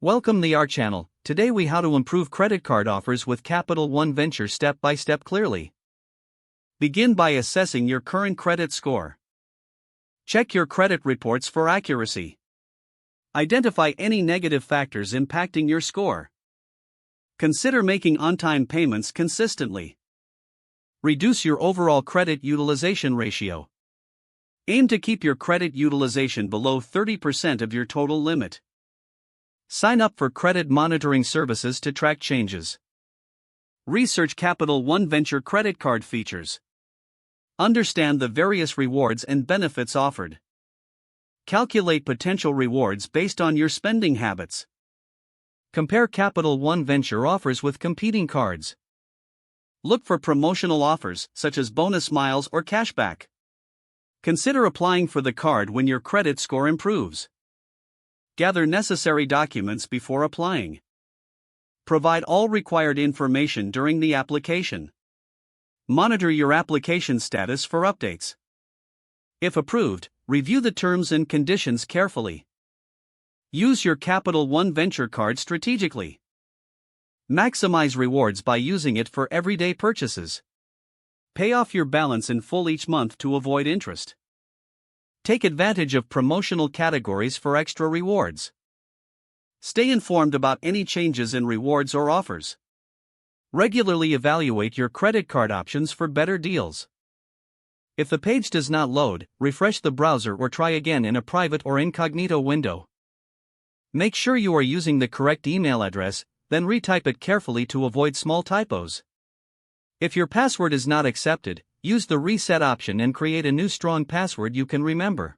Welcome to our channel. Today we how to improve credit card offers with Capital One Venture step by step clearly. Begin by assessing your current credit score. Check your credit reports for accuracy. Identify any negative factors impacting your score. Consider making on-time payments consistently. Reduce your overall credit utilization ratio. Aim to keep your credit utilization below 30% of your total limit. Sign up for credit monitoring services to track changes. Research Capital One Venture credit card features. Understand the various rewards and benefits offered. Calculate potential rewards based on your spending habits. Compare Capital One Venture offers with competing cards. Look for promotional offers, such as bonus miles or cashback. Consider applying for the card when your credit score improves. Gather necessary documents before applying. Provide all required information during the application. Monitor your application status for updates. If approved, review the terms and conditions carefully. Use your Capital One Venture card strategically. Maximize rewards by using it for everyday purchases. Pay off your balance in full each month to avoid interest. Take advantage of promotional categories for extra rewards. Stay informed about any changes in rewards or offers. Regularly evaluate your credit card options for better deals. If the page does not load, refresh the browser or try again in a private or incognito window. Make sure you are using the correct email address, then retype it carefully to avoid small typos. If your password is not accepted, use the reset option and create a new strong password you can remember.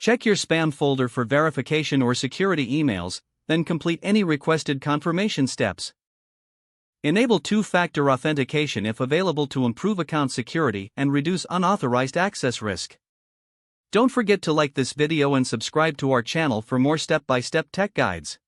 Check your spam folder for verification or security emails, then complete any requested confirmation steps. Enable two-factor authentication if available to improve account security and reduce unauthorized access risk. Don't forget to like this video and subscribe to our channel for more step-by-step tech guides.